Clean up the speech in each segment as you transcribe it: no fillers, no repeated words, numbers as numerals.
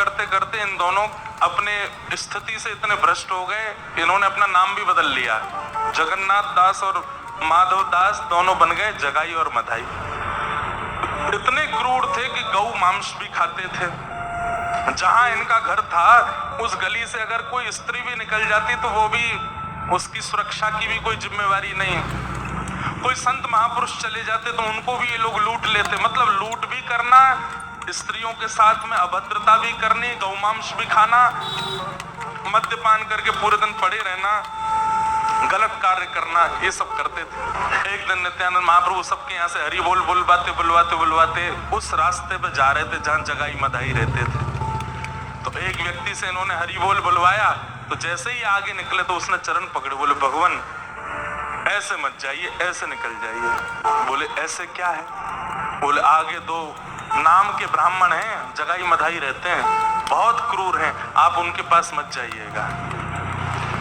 करते करते इन दोनों अपने स्थिति से इतने भ्रष्ट हो गए, इन्होंने अपना नाम भी बदल लिया। जगन्नाथ दास और माधव दास दोनों बन गए जगाई और मधाई। इतने क्रूर थे कि गौ मांस भी खाते थे। जहां इनका घर था उस गली से अगर कोई स्त्री भी निकल जाती तो वो भी, उसकी सुरक्षा की भी कोई जिम्मेवारी नहीं। कोई संत महापुरुष चले जाते तो उनको भी ये लोग लूट लेते। मतलब लूट भी करना, स्त्रियों के साथ में अभद्रता भी करनी, गौमांस भी खाना, मद्यपान करके पूरे दिन पड़े रहना, गलत कार्य करना, ये सब करते थे। एक दिन नित्यानंद महाप्रभु सबके यहाँ से हरि बोल बुलवाते उस रास्ते पे जा रहे थे जहाँ जगाई मधाई रहते थे। तो एक व्यक्ति से इन्होंने हरि बोल बुलवाया, तो जैसे ही आगे निकले तो उसने चरण पकड़े, बोले भगवान ऐसे मत जाइए, ऐसे निकल जाइए। बोले ऐसे क्या है? बोले आगे दो नाम के ब्राह्मण हैं, जगाई मधाई रहते हैं, बहुत क्रूर हैं, आप उनके पास मत जाइएगा।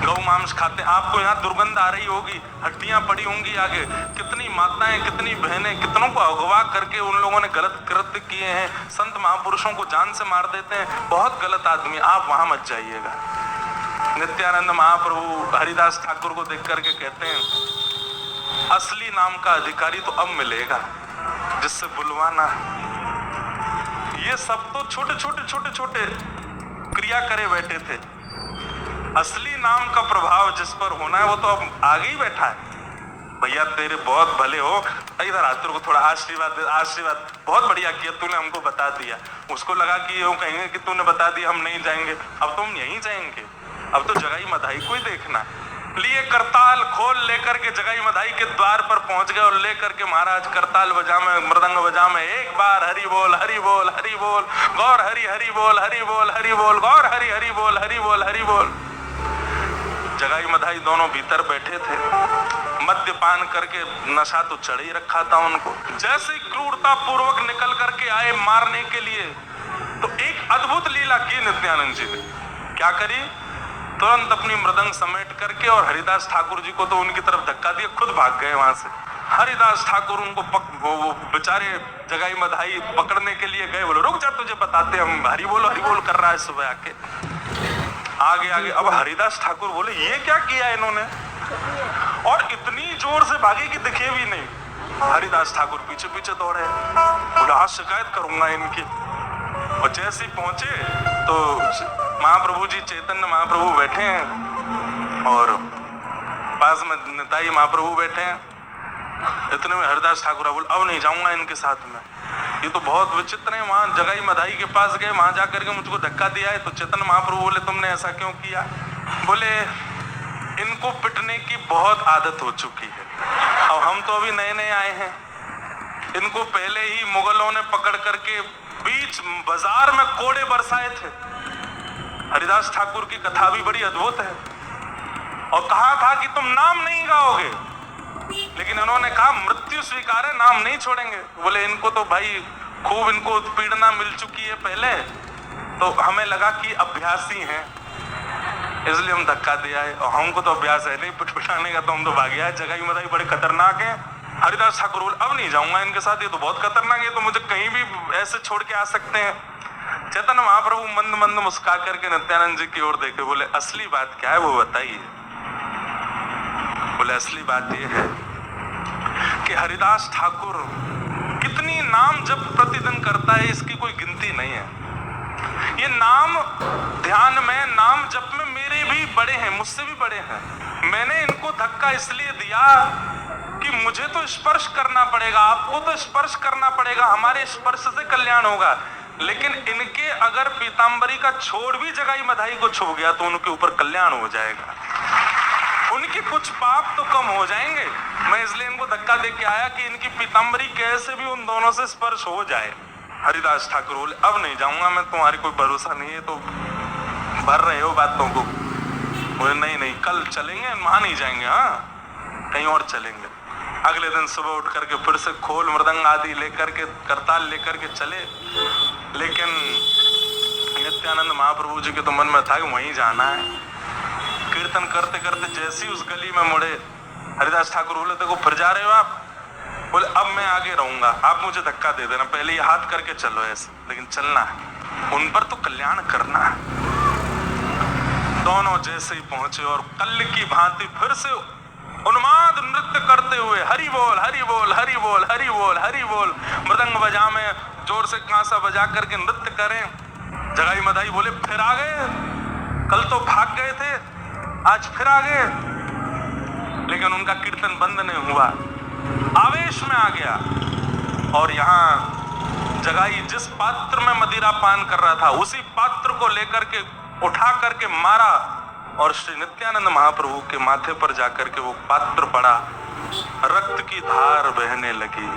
गौ मांस खाते, आपको यहाँ दुर्गंध आ रही होगी, हड्डियां पड़ी होंगी आगे। कितनी माताएं, कितनी बहनें, कितनों को अगवा करके उन लोगों ने गलत कृत्य किए हैं, संत महापुरुषों को जान से मार देते हैं, बहुत गलत आदमी, आप वहां मत जाइएगा। नित्यानंद महाप्रभु हरिदास ठाकुर को देख करके कहते हैं असली नाम का अधिकारी तो अब मिलेगा जिससे बुलवाना। ये सब तो छोटे क्रिया करे बैठे थे, असली नाम का प्रभाव जिस पर होना है वो तो अब आगे ही बैठा है। भैया तेरे बहुत भले हो, इधर आ, तेरे को थोड़ा आशीर्वाद, बहुत बढ़िया किया तूने, हमको बता दिया। उसको लगा कि वो कहेंगे कि तूने बता दिया हम नहीं जाएंगे, अब तो हम यहीं जाएंगे, अब तो जगाई मधाई को ही देखना है। लिए करताल खोल लेकर के जगाई मधाई के द्वार पर पहुंच गए और लेकर के महाराज करताल बजा में, मृदंग बजा में एक बार हरि बोल हरि बोल हरि बोल, गौर हरि हरि बोल हरि बोल हरि बोल, गौर हरि हरि बोल हरि बोल हरि बोल। जगाई मधाई दोनों भीतर बैठे थे, मद्यपान करके नशा तो चढ़ ही रखा था उनको। जैसे क्रूरता पूर्वक निकल करके आए मारने के लिए, तो एक अद्भुत लीला की नित्यानंद जी ने। क्या करी? तुरंत अपनी मृदंग समेट करके और हरिदास ठाकुर जी को तो उनकी तरफ धक्का दिया, खुद भाग गए वहां से। हरिदास ठाकुर उनको वो बेचारे जगाई मधाई पकड़ने के लिए गए, बोले रुक जा तुझे बताते, हम हरि बोल कर रहा है सुबह आके। आगे अब हरिदास ठाकुर बोले ये क्या किया इन्होंने, और इतनी जोर से भागे कि दिखे भी नहीं। हरिदास ठाकुर पीछे पीछे दौड़े, बोले आज शिकायत करूंगा इनकी। और जैसे ही पहुंचे तो महाप्रभु जी, चैतन्य महाप्रभु बैठे हैं और पास में निताई महाप्रभु बैठे हैं। इतने में हरिदास ठाकुर बोले अब नहीं जाऊंगा इनके साथ में, ये तो बहुत विचित्र है। वहां जगाई मधाई के पास गए, वहां जाकर के मुझको धक्का दिया है। तो चैतन्य महाप्रभु बोले तुमने ऐसा क्यों किया? बोले इनको पिटने की बहुत आदत हो चुकी है, अब हम तो अभी नए नए आए हैं। इनको पहले ही मुगलों ने पकड़ करके बीच बाजार में कोड़े बरसाए थे। हरिदास ठाकुर की कथा भी बड़ी अद्भुत है, और कहा था कि तुम नाम नहीं गाओगे, लेकिन इन्होंने कहा मृत्यु स्वीकार है, नाम नहीं छोड़ेंगे। बोले इनको तो भाई खूब इनको उत्पीड़ना मिल चुकी है पहले, तो हमें लगा कि अभ्यासी हैं, इसलिए हम धक्का दिया है, और हमको तो अभ्यास है नहीं पिटाने का, तो हम तो भाग गया है। जगाई मधाई बड़े खतरनाक है। हरिदास ठाकुर बोले अब नहीं जाऊंगा इनके साथ, ये तो बहुत खतरनाक है, तो मुझे कहीं भी ऐसे छोड़ के आ सकते हैं। चैतन्य महाप्रभु मंद मंद मुस्कुरा करके नित्यानंद जी की ओर देखे, बोले असली बात क्या है वो बताइए। बोले असली बात ये है कि हरिदास ठाकुर कितनी नाम जप प्रतिदिन करता है, इसकी कोई गिनती नहीं है। ये नाम ध्यान में, नाम जप में मेरे भी बड़े हैं, मुझसे भी बड़े हैं। मैंने इनको धक्का इसलिए दिया कि मुझे तो स्पर्श करना पड़ेगा, आपको तो स्पर्श करना पड़ेगा, हमारे स्पर्श से कल्याण होगा। लेकिन इनके अगर पीतांबरी का छोड़ भी जगाई मधाई को छू गया तो उनके ऊपर कल्याण हो जाएगा, उनके कुछ पाप तो कम हो जाएंगे। मैं इसलिए इनको धक्का दे के आया कि इनकी पीतांबरी कैसे भी उन दोनों से स्पर्श हो जाए। हरिदास ठाकुर बोले अब नहीं जाऊंगा मैं, तुम्हारी कोई भरोसा नहीं है, तो भर रहे हो बातों को। बोले नहीं कल चलेंगे, वहां नहीं जाएंगे, हाँ कहीं और चलेंगे। अगले दिन सुबह उठ करके फिर से खोल मृदंग आदि लेकर के, करताल लेकर के चले। लेकिन नित्यानंद महाप्रभु जी के तो मन में था कि वहीं जाना है। कीर्तन करते करते जैसे ही उस गली में मुड़े, हरिदास ठाकुर बोले देखो फिर जा रहे हो आप? बोले अब मैं आगे रहूंगा, आप मुझे धक्का दे देना, पहले ये हाथ करके चलो ऐसे, लेकिन चलना है। उन पर तो कल्याण करना है। दोनों जैसे ही पहुंचे और कल की भांति फिर से उन्माद नृत्य करते हुए हरि बोल हरि बोल हरि बोल हरि बोल हरि बोल, मृदंग बजा में जोर से कांसा बजा करके नृत्य करें। जगाई मधाई बोले फिर आ गए, कल तो भाग गए थे, आज फिर आ गए। लेकिन उनका कीर्तन बंद नहीं हुआ, आवेश में आ गया। और यहाँ जगाई जिस पात्र में मदिरा पान कर रहा था उसी पात्र को लेकर के उठा करके मारा और श्री नित्यानंद महाप्रभु के माथे पर जाकर के वो पात्र पड़ा, रक्त की धार बहने लगी।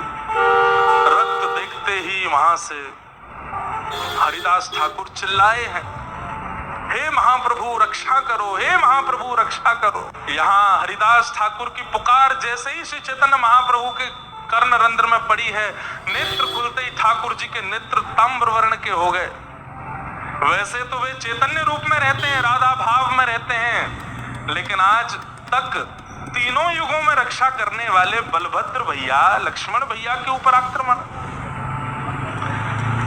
रक्त देखते ही वहां से हरिदास ठाकुर चिल्लाए हैं, हे महाप्रभु रक्षा करो, हे महाप्रभु रक्षा करो। यहाँ हरिदास ठाकुर की पुकार जैसे ही श्री चैतन्य महाप्रभु के कर्ण रंध्र में पड़ी है, नेत्र खुलते ही ठाकुर जी के नेत्र ताम्र वर्ण के हो गए। वैसे तो वे चैतन्य रूप में रहते हैं, राधा भाव में रहते हैं, लेकिन आज तक तीनों युगों में रक्षा करने वाले बलभद्र भैया, लक्ष्मण भैया के ऊपर आक्रमण।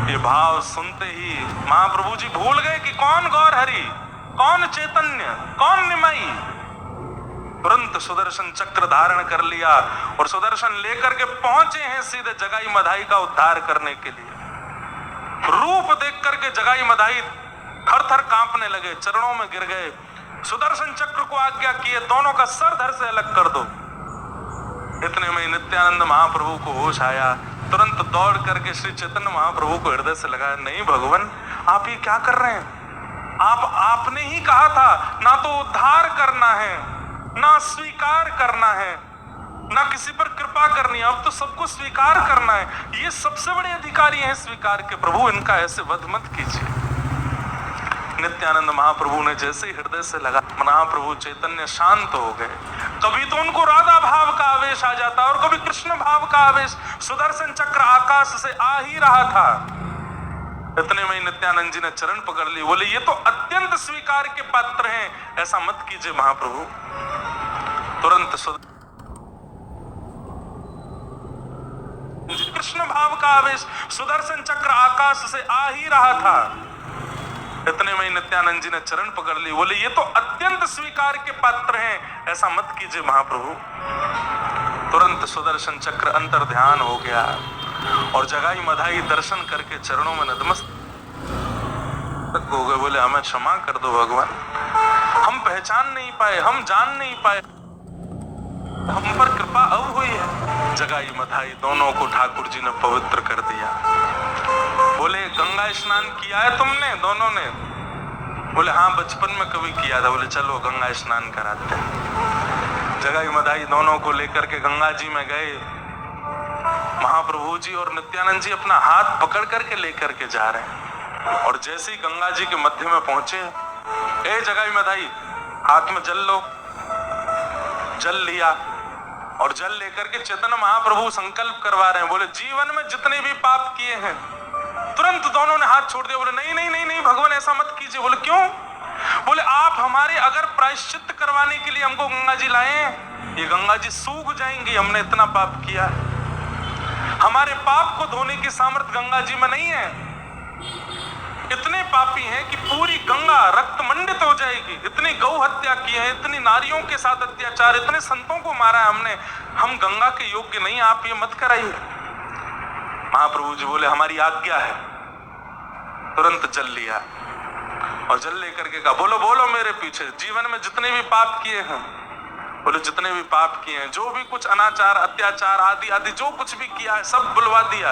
ये भाव सुनते ही महाप्रभु जी भूल गए कि कौन गौर हरि, कौन चैतन्य, कौन निमाई। तुरंत सुदर्शन चक्र धारण कर लिया और सुदर्शन लेकर के पहुंचे हैं सीधे जगाई मधाई का उद्धार करने के लिए। रूप देख करके जगाई मधाई थर थर कांपने लगे, चरणों में गिर गए, सुदर्शन चक्र को आज्ञा किए दोनों का सर धड़ से अलग कर दो। इतने में नित्यानंद महाप्रभु को होश आया, तुरंत दौड़ करके श्री चैतन्य महाप्रभु को हृदय से लगाया, नहीं भगवान आप ये क्या कर रहे हैं? आपने ही कहा था ना तो उद्धार करना है, ना स्वीकार करना है, ना किसी पर कृपा करनी है, अब तो सबको स्वीकार करना है। ये सबसे बड़े अधिकारी हैं स्वीकार के, प्रभु इनका ऐसे वध मत कीजिए। नित्यानंद महाप्रभु ने जैसे ही हृदय से लगा, महाप्रभु चैतन्य शांत हो गए। कभी तो उनको राधा भाव का आवेश आ जाता और कभी कृष्ण भाव का आवेश। सुदर्शन चक्र आकाश से आ ही रहा था। इतने में नित्यानंद जी ने चरण पकड़ ली, बोले ये तो अत्यंत स्वीकार के पात्र हैं, ऐसा मत कीजिए महाप्रभु। तुरंत कृष्ण भाव का आवेश, सुदर्शन चक्र आकाश से आ ही रहा था। इतने में नित्यानंद जी ने चरण पकड़ ली, बोले ये तो अत्यंत स्वीकार के पात्र हैं, ऐसा मत कीजिए महाप्रभु। तुरंत सुदर्शन चक्र अंतर ध्यान हो गया और जगाई मधाई दर्शन करके चरणों में नतमस्तक हो गए। बोले हमें क्षमा कर दो भगवान, हम पहचान नहीं पाए, हम जान नहीं पाए, हम पर कृपा अब हुई है। जगाई मधाई दोनों को ठाकुर जी ने पवित्र कर दिया। बोले गंगा स्नान किया है तुमने दोनों ने? बोले हाँ बचपन में कभी किया था। बोले चलो गंगा स्नान कराते हैं। जगाई मधाई दोनों को लेकर के गंगा जी में गए। महाप्रभु जी और नित्यानंद जी अपना हाथ पकड़ करके लेकर के जा रहे हैं और जैसे ही गंगा जी के मध्य में पहुंचे, ए जगाई मधाई हाथ में जल लो। जल लिया और जल लेकर के चैतन्य महाप्रभु संकल्प करवा रहे हैं। बोले जीवन में जितने भी पाप किए हैं, तुरंत दोनों ने हाथ छोड़ दिया। बोले नहीं नहीं नहीं नहीं भगवान ऐसा मत कीजिए। बोले क्यों? बोले आप हमारे अगर प्रायश्चित करवाने के लिए हमको गंगा जी लाए, ये गंगा जी सूख जाएंगी, हमने इतना पाप किया। हमारे पाप को धोने की सामर्थ्य गंगा जी में नहीं है। इतने पापी हैं कि पूरी गंगा रक्त मंडित हो जाएगी। इतनी गौ हत्या की है, इतनी नारियों के साथ अत्याचार, इतने संतों को मारा है हमने, हम गंगा के योग्य नहीं, आप ये मत कराइए। महाप्रभु जी बोले हमारी आज्ञा है। तुरंत जल लिया और जल लेकर के कहा बोलो बोलो मेरे पीछे, जीवन में जितने भी पाप किए हैं, बोले जितने भी पाप किए हैं, जो भी कुछ अनाचार अत्याचार आदि आदि जो कुछ भी किया है सब बुलवा दिया।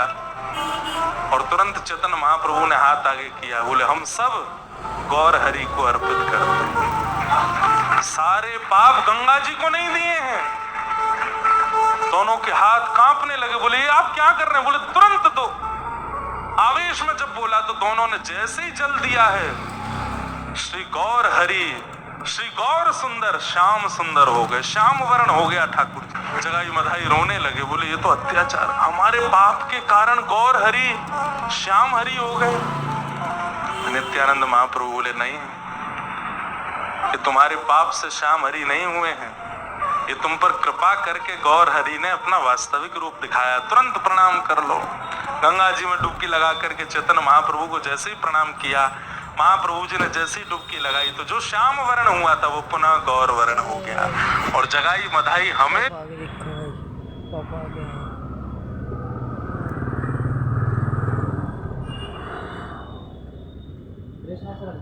और तुरंत चैतन्य महाप्रभु ने हाथ आगे किया। बोले हम सब गौर हरि को अर्पित करते हैं। सारे पाप गंगा जी को नहीं दिए हैं। दोनों के हाथ कांपने लगे। बोले ये आप क्या कर रहे हैं? बोले तुरंत दो। आवेश में जब बोला तो दोनों ने जैसे ही जल दिया है, श्री गौर हरि, श्री गौर सुंदर, श्याम सुंदर हो गए, श्याम वर्ण हो गया ठाकुर जी। जगाई मधाई रोने लगे। बोले ये तो अत्याचार, हमारे पाप के कारण गौर हरि श्याम हरि हो गए। नित्यानंद महाप्रभु बोले नहीं, ये तुम्हारे पाप से श्याम हरि नहीं हुए हैं, ये तुम पर कृपा करके गौर हरि ने अपना वास्तविक रूप दिखाया। तुरंत प्रणाम कर लो। गंगा जी में डुबकी लगा करके चैतन्य महाप्रभु को जैसे ही प्रणाम किया, महाप्रभु जी ने जैसे ही डुबकी लगाई तो जो श्याम वर्ण हुआ था वो पुनः गौर वर्ण हो गया। और जगाई मधाई हमें पापा आगे देखो भाई, पापा आगे हैं।